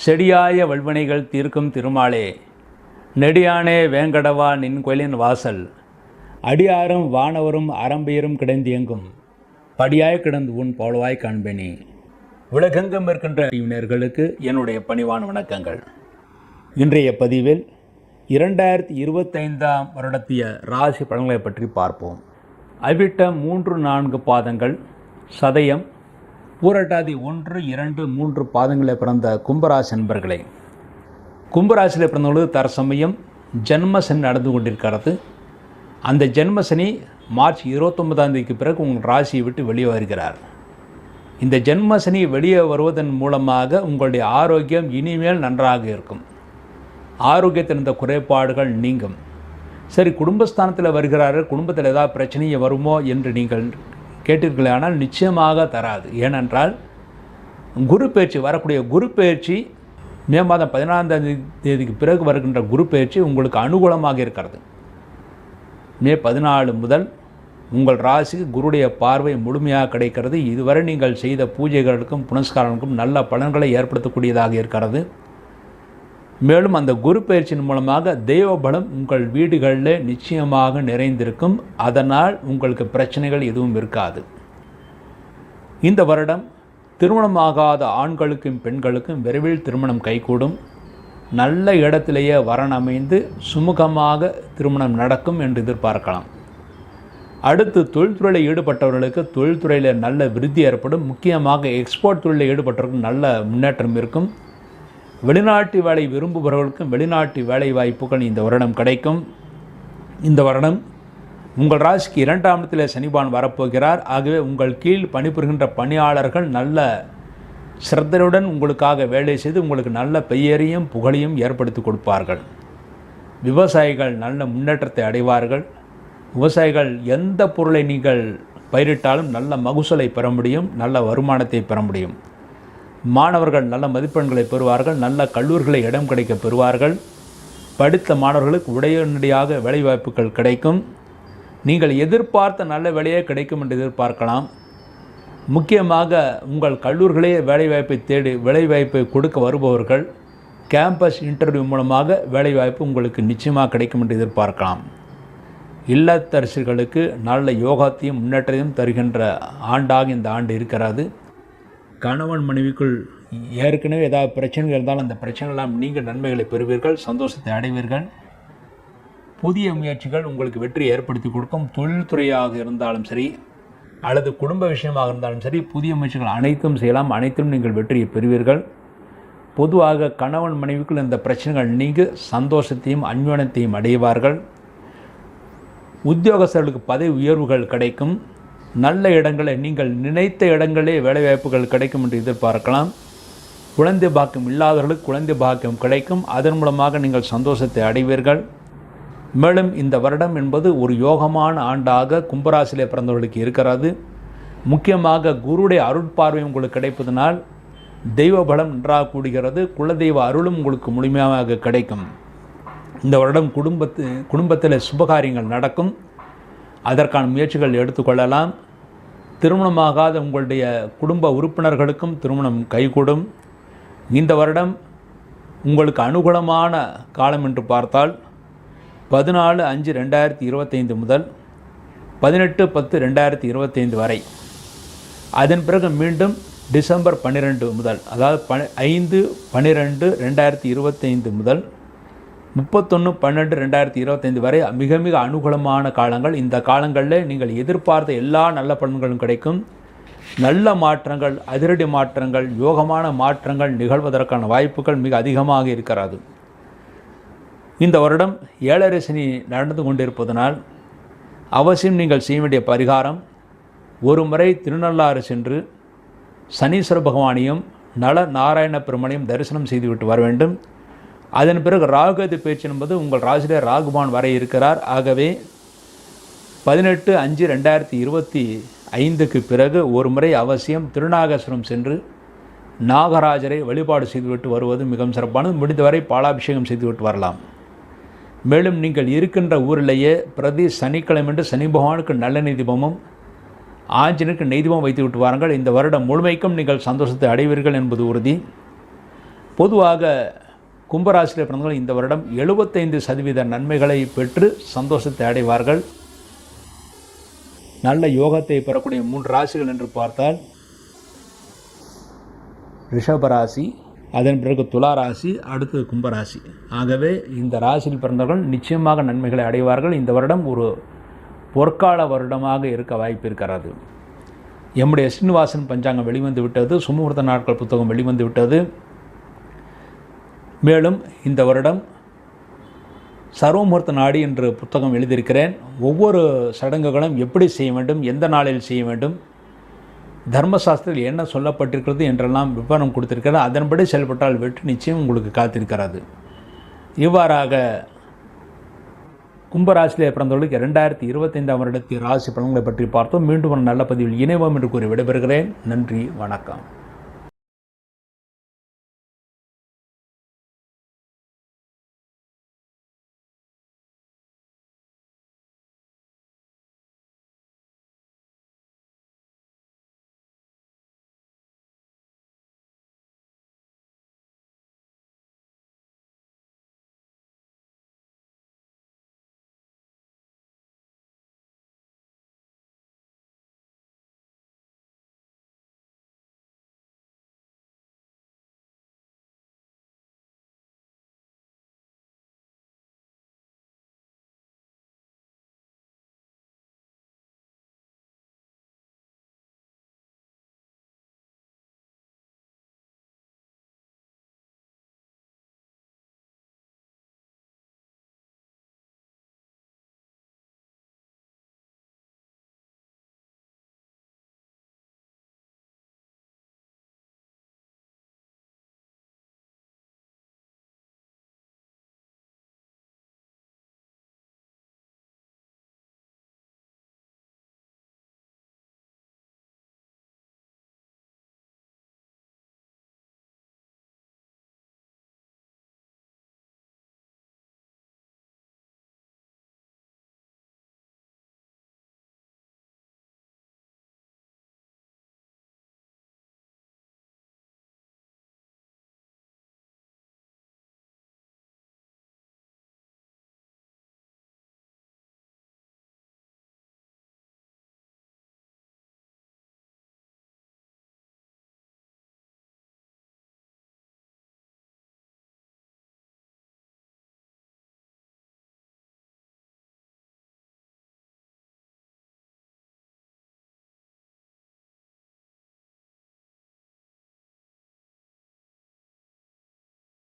செடியாய வல்வினைகள் தீர்க்கும் திருமாலே, நெடியானே வேங்கடவா நின் கோயிலின் வாசல், அடியாரும் வானவரும் அறம்பெயரும் கிடந்தியெங்கும் படியாய் கிடந்து உன் போலவாய் காண்பேனே. உலகெங்கும் இருக்கின்ற அறிவினர்களுக்கு என்னுடைய பணிவான வணக்கங்கள். இன்றைய பதிவில் 2025 வருடத்திய ராசி பலன்களை பற்றி பார்ப்போம். அவிட்ட 3-4 பாதங்கள், சதயம், பூரட்டாதி 1, 2, 3 பாதங்களில் பிறந்த கும்பராசி நண்பர்களே, கும்பராசியில் பிறந்தவங்களுக்கு தற்சமயம் ஜென்மசனி நடந்து கொண்டிருக்கிறது. அந்த ஜென்மசனி மார்ச் 29 பிறகு உங்கள் ராசியை விட்டு வெளியே வருகிறார். இந்த ஜென்மசனி வெளியே வருவதன் மூலமாக உங்களுடைய ஆரோக்கியம் இனிமேல் நன்றாக இருக்கும். ஆரோக்கியத்தில் இருந்த குறைபாடுகள் நீங்கும். சரி, குடும்பஸ்தானத்தில் வருகிறார்கள், குடும்பத்தில் ஏதாவது பிரச்சனையை வருமோ என்று நீங்கள் கேட்டீர்களே, ஆனால் நிச்சயமாக தராது. ஏனென்றால் குரு பயிற்சி, வரக்கூடிய குரு பயிற்சி மே மாதம் 14 பிறகு வருகின்ற குரு பயிற்சி உங்களுக்கு அனுகூலமாக இருக்கிறது. மே 14 முதல் உங்கள் ராசிக்கு குருடைய பார்வை முழுமையாக கிடைக்கிறது. இதுவரை நீங்கள் செய்த பூஜைகளுக்கும் புனஸ்காரங்களுக்கும் நல்ல பலன்களை ஏற்படுத்தக்கூடியதாக இருக்கிறது. மேலும் அந்த குரு பயிற்சியின் மூலமாக தெய்வ பலம் உங்கள் வீடுகளில் நிச்சயமாக நிறைந்திருக்கும். அதனால் உங்களுக்கு பிரச்சனைகள் எதுவும் இருக்காது. இந்த வருடம் திருமணமாகாத ஆண்களுக்கும் பெண்களுக்கும் விரைவில் திருமணம் கைகூடும். நல்ல இடத்திலேயே வரன் அமைந்து சுமூகமாக திருமணம் நடக்கும் என்று எதிர்பார்க்கலாம். அடுத்து தொழில்துறையில் ஈடுபட்டவர்களுக்கு தொழில்துறையில் நல்ல விருத்தி ஏற்படும். முக்கியமாக எக்ஸ்போர்ட் தொழிலில் ஈடுபட்டவர்களுக்கு நல்ல முன்னேற்றம் இருக்கும். வெளிநாட்டு வேலை விரும்புபவர்களுக்கும் வெளிநாட்டு வேலை வாய்ப்புகள் இந்த வருடம் கிடைக்கும். இந்த வருடம் உங்கள் ராசிக்கு 2ஆம் இடத்தில் சனிபான் வரப்போகிறார். ஆகவே உங்கள் கீழ் பணிபுரிகின்ற பணியாளர்கள் நல்ல சிரத்தையுடன் உங்களுக்காக வேலை செய்து உங்களுக்கு நல்ல பெயரையும் புகழையும் ஏற்படுத்தி கொடுப்பார்கள். விவசாயிகள் நல்ல முன்னேற்றத்தை அடைவார்கள். விவசாயிகள் எந்த பொருளை நீங்கள் பயிரிட்டாலும் நல்ல மகசூலை பெற முடியும், நல்ல வருமானத்தை பெற முடியும். மாணவர்கள் நல்ல மதிப்பெண்களை பெறுவார்கள். நல்ல கல்லூரிகளை இடம் கிடைக்க பெறுவார்கள். படித்த மாணவர்களுக்கு உடனடியாக வேலைவாய்ப்புகள் கிடைக்கும். நீங்கள் எதிர்பார்த்த நல்ல வேலையே கிடைக்கும் என்று எதிர்பார்க்கலாம். முக்கியமாக உங்கள் கல்லூரிகளே வேலைவாய்ப்பை தேடி வேலைவாய்ப்பை கொடுக்க வருபவர்கள் கேம்பஸ் இன்டர்வியூ மூலமாக வேலைவாய்ப்பு உங்களுக்கு நிச்சயமாக கிடைக்கும் என்று எதிர்பார்க்கலாம். இல்லத்தரசிகளுக்கு நல்ல யோகத்தையும் முன்னேற்றத்தையும் தருகின்ற ஆண்டாக இந்த ஆண்டு இருக்கிறது. கணவன் மனைவிக்குள் ஏற்கனவே ஏதாவது பிரச்சனைகள் இருந்தாலும் அந்த பிரச்சனைகளாம் நீங்கள் நன்மைகளை பெறுவீர்கள், சந்தோஷத்தை அடைவீர்கள். புதிய முயற்சிகள் உங்களுக்கு வெற்றி ஏற்படுத்தி கொடுக்கும். தொழில்துறையாக இருந்தாலும் சரி அல்லது குடும்ப விஷயமாக இருந்தாலும் சரி, புதிய முயற்சிகள் அனைத்தும் செய்யலாம். அனைத்தும் நீங்கள் வெற்றியை பெறுவீர்கள். பொதுவாக கணவன் மனைவிக்குள் இந்த பிரச்சனைகள் நீங்கி சந்தோஷத்தையும் அன்யோன்யத்தையும் அடைவார்கள். உத்தியோகஸ்தர்களுக்கு பதவி உயர்வுகள் கிடைக்கும். நல்ல இடங்களை நீங்கள் நினைத்த இடங்களே வேலைவாய்ப்புகள் கிடைக்கும் என்று எதிர்பார்க்கலாம். குழந்தை பாக்கியம் இல்லாதவர்களுக்கு குழந்தை பாக்கியம் கிடைக்கும். அதன் மூலமாக நீங்கள் சந்தோஷத்தை அடைவீர்கள். மேலும் இந்த வருடம் என்பது ஒரு யோகமான ஆண்டாக கும்பராசியிலே பிறந்தவர்களுக்கு இருக்கிறது. முக்கியமாக குருடைய அருட்பார்வை உங்களுக்கு கிடைப்பதனால் தெய்வ பலம் நன்றாக கூடுகிறது. குலதெய்வ அருளும் உங்களுக்கு முழுமையாக கிடைக்கும். இந்த வருடம் குடும்பத்தில் சுபகாரியங்கள் நடக்கும். அதற்கான முயற்சிகள் எடுத்துக்கொள்ளலாம். திருமணமாகாத உங்களுடைய குடும்ப உறுப்பினர்களுக்கும் திருமணம் கைகூடும். இந்த வருடம் உங்களுக்கு அனுகூலமான காலம் என்று பார்த்தால் 14/5/2025 முதல் 18/10/2025 வரை. அதன் பிறகு மீண்டும் டிசம்பர் 12 முதல், அதாவது 5/12/2025 முதல் 31/12/2025 வரை மிக மிக அனுகூலமான காலங்கள். இந்த காலங்களில் நீங்கள் எதிர்பார்த்த எல்லா நல்ல பலன்களும் கிடைக்கும். நல்ல மாற்றங்கள், அதிரடி மாற்றங்கள், யோகமான மாற்றங்கள் நிகழ்வதற்கான வாய்ப்புகள் மிக அதிகமாக இருக்கிறது. இந்த வருடம் 7.5 சனி நடந்து கொண்டிருப்பதனால் அவசியம் நீங்கள் செய்ய வேண்டிய பரிகாரம், ஒரு முறை திருநள்ளாறு சென்று சனீஸ்வர பகவானையும் நல நாராயண பெருமானையும் தரிசனம் செய்துவிட்டு வர வேண்டும். அதன் பிறகு ராகுகேது பயிற்சி என்பது உங்கள் ராசியிலே ராகுபான் வர இருக்கிறார். ஆகவே 18/5/2025 பிறகு ஒரு முறை அவசியம் திருநாகேஸ்வரம் சென்று நாகராஜரை வழிபாடு செய்துவிட்டு வருவது மிகவும் சிறப்பானது. முடிந்தவரை பாலாபிஷேகம் செய்துவிட்டு வரலாம். மேலும் நீங்கள் இருக்கின்ற ஊரிலேயே பிரதி சனிக்கிழமை சனி பகவானுக்கு நல்லெண்ணெய் தீபமும் ஆஞ்சனுக்கு நெய்தீபம் வைத்து விட்டு வாருங்கள். இந்த வருடம் முழுமைக்கும் நீங்கள் சந்தோஷத்தை அடைவீர்கள் என்பது உறுதி. பொதுவாக கும்பராசியில் பிறந்தவர்கள் இந்த வருடம் 75% நன்மைகளை பெற்று சந்தோஷத்தை அடைவார்கள். நல்ல யோகத்தை பெறக்கூடிய 3 ராசிகள் என்று பார்த்தால் ரிஷபராசி, அதன் பிறகு துலா ராசி, அடுத்து கும்பராசி. ஆகவே இந்த ராசியில் பிறந்தவர்கள் நிச்சயமாக நன்மைகளை அடைவார்கள். இந்த வருடம் ஒரு பொற்கால வருடமாக இருக்க வாய்ப்பு இருக்கிறது. எம்முடைய ஸ்ரீனிவாசன் பஞ்சாங்கம் வெளிவந்து விட்டது. சுமுகூர்த்த நாட்கள் புத்தகம் வெளிவந்து விட்டது. மேலும் இந்த வருடம் சர்வமுகூர்த்த நாடி என்ற புத்தகம் எழுதியிருக்கிறேன். ஒவ்வொரு சடங்குகளும் எப்படி செய்ய வேண்டும், எந்த நாளில் செய்ய வேண்டும், தர்மசாஸ்திரத்தில் என்ன சொல்லப்பட்டிருக்கிறது என்றெல்லாம் விவரம் கொடுத்திருக்கிறது. அதன்படி செயல்பட்டால் வெற்றி நிச்சயம் உங்களுக்கு காத்திருக்கிறது. இவ்வாறாக கும்பராசியிலே பிறந்தவர்களுக்கு 2025 வருடத்தில் ராசி பலன்களை பற்றி பார்த்தோம். மீண்டும் ஒரு நல்ல பதிவில் இணைவோம் என்று கூறி விடைபெறுகிறேன். நன்றி, வணக்கம்.